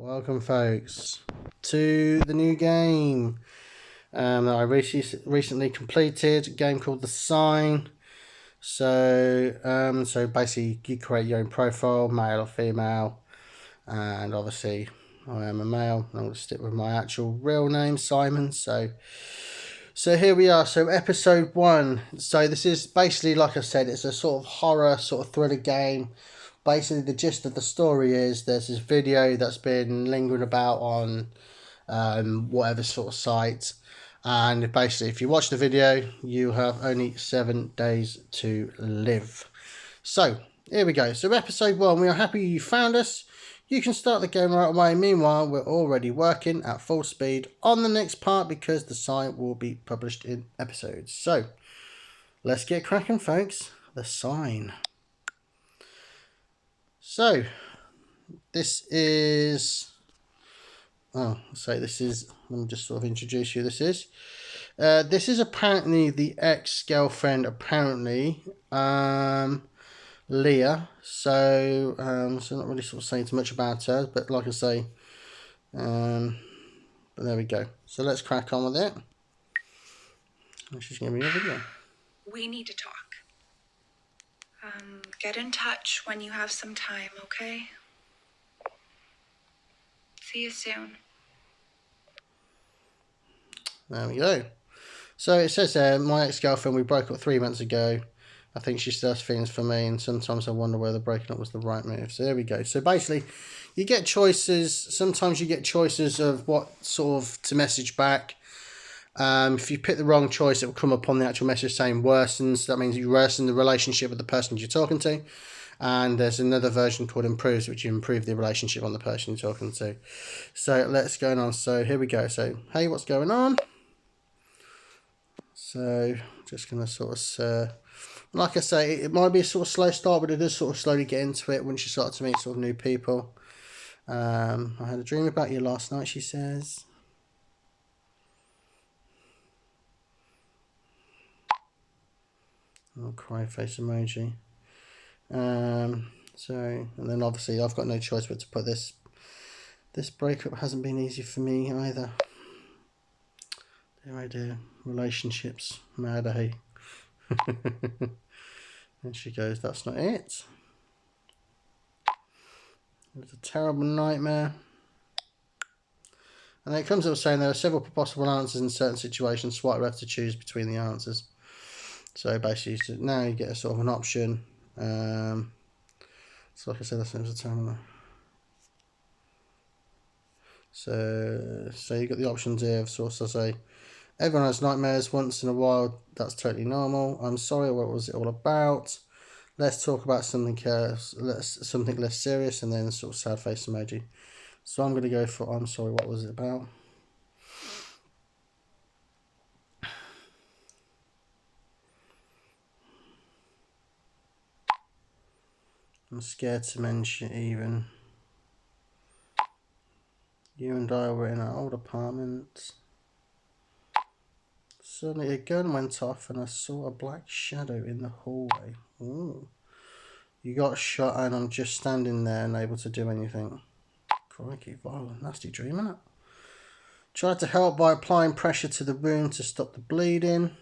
Welcome, folks, to the new game that I recently completed. A game called The Sign. So basically, you create your own profile, male or female, and obviously, I am a male. I'm going to stick with my actual real name, Simon. So here we are. So episode 1. So this is basically, like I said, it's a sort of horror, sort of thriller game. Basically, the gist of the story is there's this video that's been lingering about on whatever sort of site, and basically, if you watch the video, you have only 7 days to live. So here we go. So episode 1, we are happy you found us. You can start the game right away. Meanwhile, we're already working at full speed on the next part because the site will be published in episodes. So let's get cracking, folks. The Sign. So this is, let me just sort of introduce you. This is apparently the ex-girlfriend, apparently, Leah. So not really sort of saying too much about her, but like I say, but there we go. So let's crack on with it. She's giving me a video. We need to talk. Get in touch when you have some time, okay? See you soon. There we go. So it says my ex-girlfriend, we broke up 3 months ago. I think she still has feelings for me, and sometimes I wonder whether breaking up was the right move. So there we go. So basically, you get choices. Sometimes you get choices of what sort of to message back. If you pick the wrong choice, it will come up on the actual message saying worsens. That means you worsen the relationship with the person you're talking to. And there's another version called improves, which you improve the relationship on the person you're talking to. So let's go on. So here we go. So, hey, what's going on? So just going to sort of, like I say, it might be a sort of slow start, but it does sort of slowly get into it once you start to meet sort of new people. I had a dream about you last night, she says. Oh, cry face emoji. And then obviously I've got no choice but to put this. This breakup hasn't been easy for me either. Dear, oh dear. Relationships. Mad, eh? And she goes, that's not it. It was a terrible nightmare. And then it comes up saying there are several possible answers in certain situations. Swipe left to choose between the answers. So basically, now you get a sort of an option. So like I said, that was a terrible. So you got the options here of sort of say, everyone has nightmares once in a while. That's totally normal. I'm sorry. What was it all about? Let's talk about something something less serious, and then sort of sad face emoji. So I'm going to go for I'm sorry. What was it about? I'm scared to mention even. You and I were in our old apartment. Suddenly a gun went off and I saw a black shadow in the hallway. Ooh. You got shot and I'm just standing there unable to do anything. Crikey, violent, nasty dream, innit? Tried to help by applying pressure to the wound to stop the bleeding.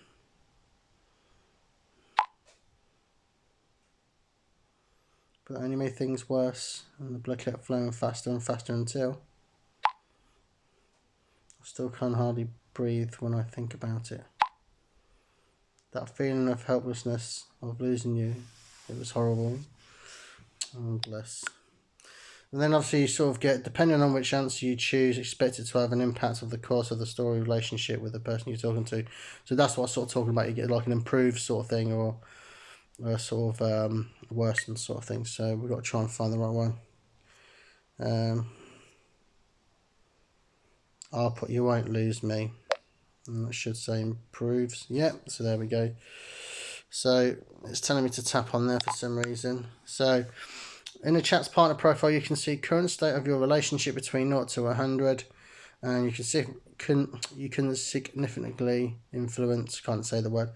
But that only made things worse, and the blood kept flowing faster and faster until I still can't hardly breathe when I think about it. That feeling of helplessness, of losing you, it was horrible. Oh, bless. And then obviously you sort of get, depending on which answer you choose, expect it to have an impact of the course of the story relationship with the person you're talking to. So that's what I'm sort of talking about. You get like an improved sort of thing, or a sort of worsened sort of thing. So we've got to try and find the right one. I'll put you won't lose me. And that should say improves. Yep, so there we go. So it's telling me to tap on there for some reason. So in the chat's partner profile, you can see current state of your relationship between 0 to 100. And you can see you can significantly influence, can't say the word,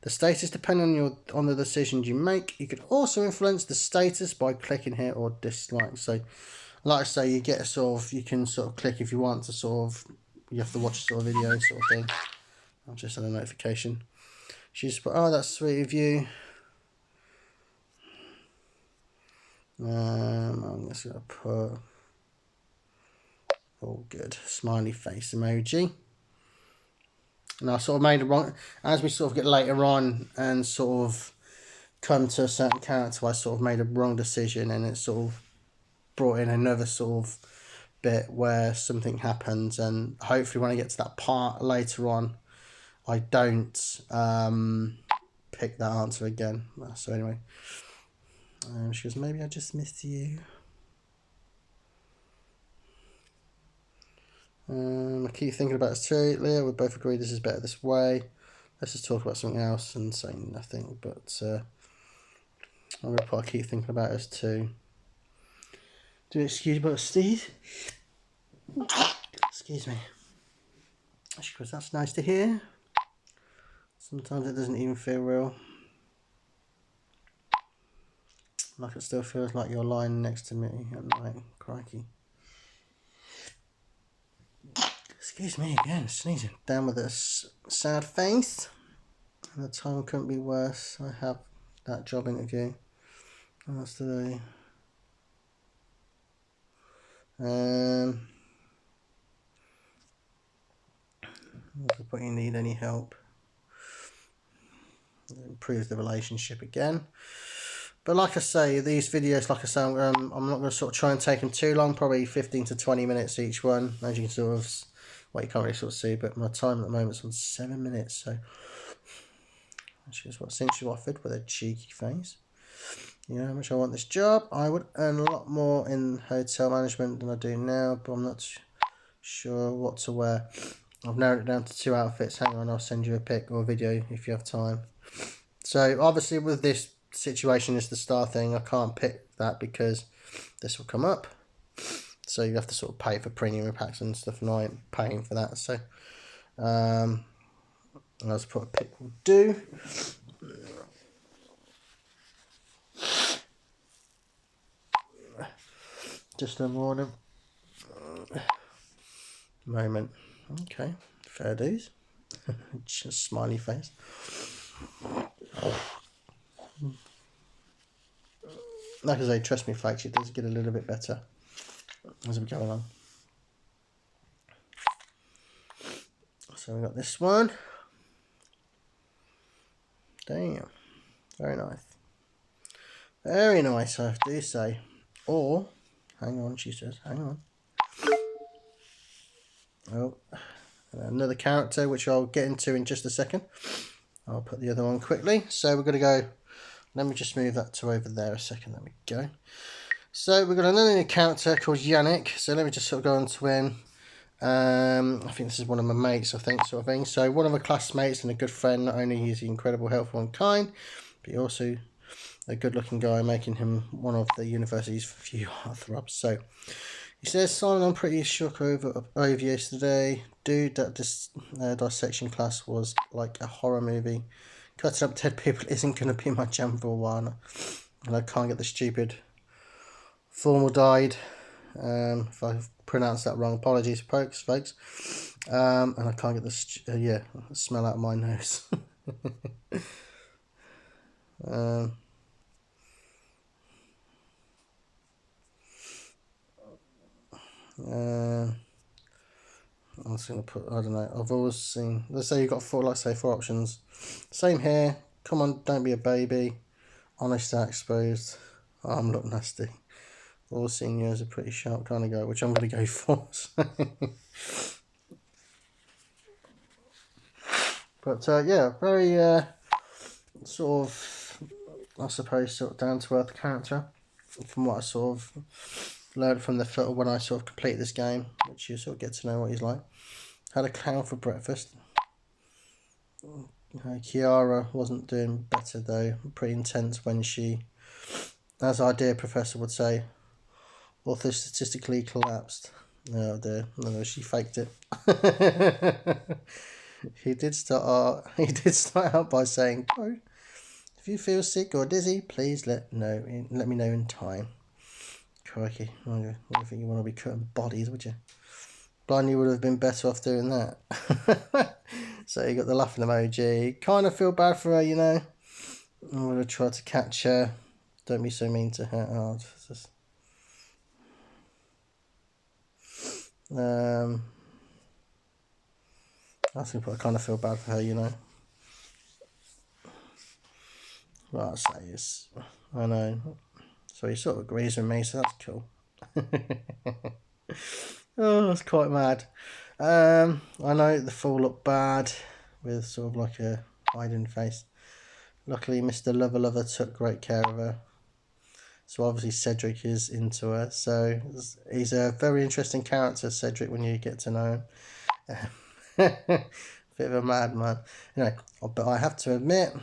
the status depending on the decisions you make. You can also influence the status by clicking here or dislike. So like I say, you get a sort of, you can sort of click if you want to sort of, you have to watch a sort of video sort of thing. I've just had a notification. She's put, oh, that's sweet of you. I'm just gonna put all good smiley face emoji. And I sort of made a wrong, as we sort of get later on and sort of come to a certain character, I sort of made a wrong decision, and it sort of brought in another sort of bit where something happens, and hopefully when I get to that part later on, I don't pick that answer again. So anyway, she goes, maybe I just missed you. I keep thinking about this too, Leah. We both agree this is better this way. Let's just talk about something else and say nothing. But I'm gonna put I keep thinking about us too. Do excuse me, Steve. Excuse me. She goes, that's nice to hear. Sometimes it doesn't even feel real. Like it still feels like you're lying next to me at night. Crikey. Excuse me again, sneezing. Down with a sad face. And the time couldn't be worse. I have that job interview. That's today. But you need any help. It improves the relationship again. But like I say, these videos, like I say, I'm not going to sort of try and take them too long. Probably 15 to 20 minutes each one. As you can sort of, well, you can't really sort of see, but my time at the moment is on 7 minutes. So she's what Cindy offered with a cheeky face. You know how much I want this job. I would earn a lot more in hotel management than I do now, but I'm not sure what to wear. I've narrowed it down to 2 outfits. Hang on, I'll send you a pic or a video if you have time. So obviously with this situation is the star thing, I can't pick that because this will come up. So you have to sort of pay for premium packs and stuff, and I ain't paying for that. So I'll just put a pic will do. Just a morning moment. Okay, fair dues. Just smiley face. Like I say, trust me, folks, it does get a little bit better as we go along. So we got this one. Damn, very nice. Very nice, I do say. Or, hang on, she says, hang on. Oh, another character, which I'll get into in just a second. I'll put the other one quickly. So we're going to go, let me just move that to over there a second. There we go. So we've got another new character called Yannick. So let me just sort of go on to him. I think this is one of my mates, I think, sort of thing. So one of my classmates and a good friend. Not only is he incredible, helpful and kind, but he also a good looking guy, making him one of the university's few heartthrobs. So he says, Simon, I'm pretty shook over yesterday. Dude, that dissection class was like a horror movie. Cutting up dead people isn't going to be my jam for a while. And I can't get the stupid formaldehyde. If I pronounced that wrong, apologies, folks. And I can't get the smell out of my nose. I'm just going to put, I don't know, I've always seen, let's say you've got four options. Same here, come on, don't be a baby. Honest, exposed, arm look nasty. All seen you as a pretty sharp kind of guy, which I'm going to go for. But yeah, very sort of, I suppose, sort of down to earth character. From what I sort of learned from the footer when I sort of complete this game, which you sort of get to know what he's like. Had a cow for breakfast. Kiara wasn't doing better though. Pretty intense when she, as our dear professor would say, author statistically collapsed. Oh dear, no, she faked it. He did start out by saying, quote, if you feel sick or dizzy, please let me know in time. Crikey, I don't think you want to be cutting bodies, would you? Blind, you would have been better off doing that. So you got the laughing emoji. Kind of feel bad for her, you know. I'm going to try to catch her. Don't be so mean to her. Oh, just... I think I kind of feel bad for her, you know. What I'll say is, I know. So he sort of agrees with me, so that's cool. Oh, that's quite mad. I know the fool looked bad with sort of like a hiding face. Luckily, Mr. Lover Lover took great care of her. So obviously Cedric is into her. So he's a very interesting character, Cedric, when you get to know him. Bit of a madman. Anyway, but I have to admit,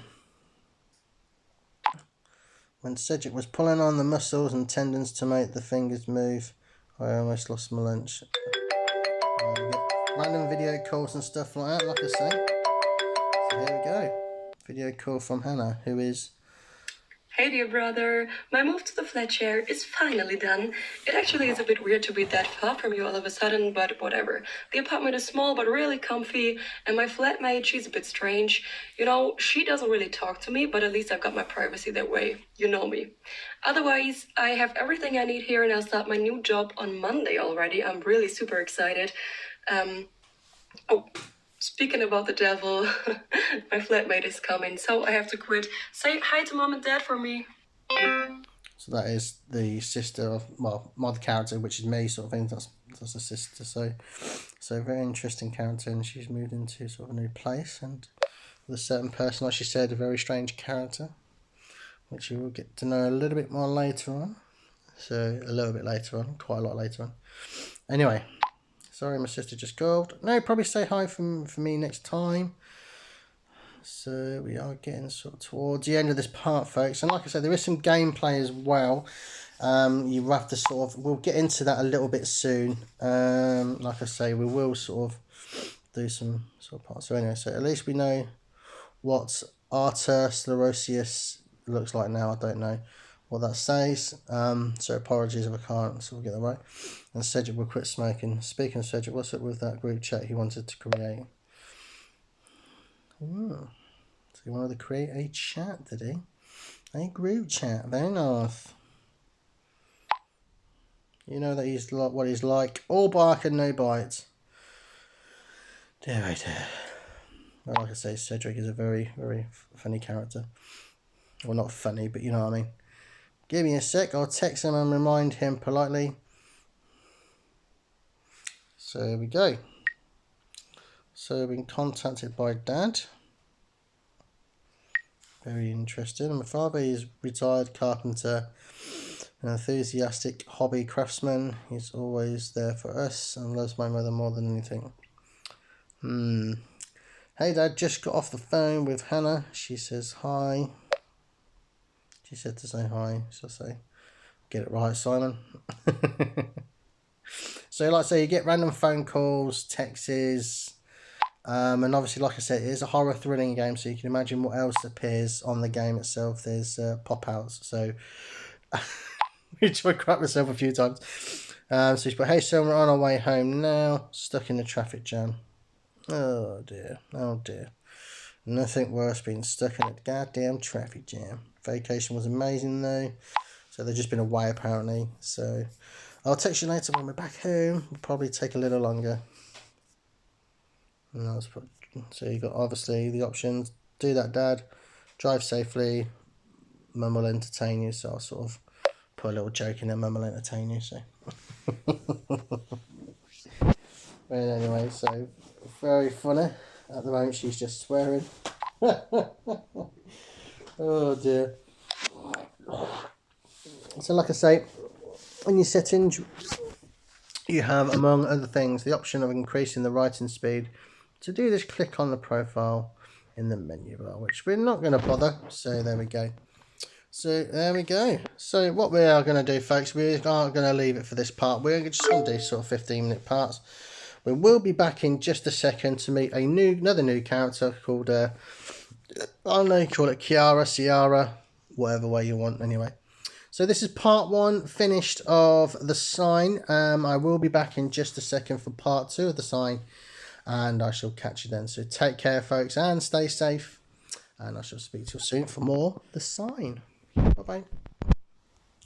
when Cedric was pulling on the muscles and tendons to make the fingers move, I almost lost my lunch. Random video calls and stuff like that, like I say. So here we go. Video call from Hannah, who is... Hey dear brother, my move to the flat share is finally done. It actually is a bit weird to be that far from you all of a sudden, but whatever. The apartment is small but really comfy, and my flatmate, she's a bit strange. You know, she doesn't really talk to me, but at least I've got my privacy that way. You know me. Otherwise, I have everything I need here and I'll start my new job on Monday already. I'm really super excited. Speaking about the devil, my flatmate is coming, so I have to quit. Say hi to mom and dad for me. So that is the sister of, well, my character, which is me, sort of thing. That's a sister. So very interesting character, and she's moved into sort of a new place, and with a certain person, like she said, a very strange character, which you will get to know a little bit more later on. So a little bit later on, quite a lot later on. Anyway. Sorry, my sister just called. No, probably say hi for me next time. So we are getting sort of towards the end of this part, folks. And like I said, there is some gameplay as well. You have to sort of... We'll get into that a little bit soon. Like I say, we will sort of do some sort of parts. So anyway, so at least we know what Arta Sclerosius looks like now. I don't know what that says. So apologies if I can't sort of get that right. And Cedric will quit smoking. Speaking of Cedric, what's up with that group chat he wanted to create? Ooh. So he wanted to create a chat, did he? A group chat. Very nice. You know that he's like what he's like. All bark and no bite. Dear, oh dear. Well, like I say, Cedric is a very, very funny character. Well, not funny, but you know what I mean. Give me a sec. I'll text him and remind him politely. So here we go. So I've been contacted by Dad. Very interesting. My father is retired carpenter, an enthusiastic hobby craftsman. He's always there for us and loves my mother more than anything. Hey Dad, just got off the phone with Hannah. She says hi. She said to say hi. So I say, get it right, Simon. So like I say, you get random phone calls, texts, and obviously, like I said, it is a horror thrilling game, so you can imagine what else appears on the game itself. There's pop-outs, so which I cracked myself a few times. So she's put, hey son, we're on our way home now, stuck in the traffic jam. Oh dear, oh dear. Nothing worse being stuck in a goddamn traffic jam. Vacation was amazing though, so they've just been away apparently, so I'll text you later when we're back home. It'll probably take a little longer. And that's put, so you've got obviously the options. Do that, Dad. Drive safely. Mum will entertain you. So I'll sort of put a little joke in there. Mum will entertain you. So. But anyway, so very funny. At the moment, she's just swearing. Oh dear. So like I say, in your settings, you have, among other things, the option of increasing the writing speed. To do this, click on the profile in the menu bar, which we're not going to bother. So there we go. So there we go. So what we are going to do, folks, we aren't going to leave it for this part. We're just going to do sort of 15-minute parts. We will be back in just a second to meet another new character called, I don't know, you call it Kiara, Ciara, whatever way you want anyway. So this is part 1 finished of the sign. I will be back in just a second for part 2 of the sign, and I shall catch you then. So take care, folks, and stay safe, and I shall speak to you soon for more the sign. Bye bye.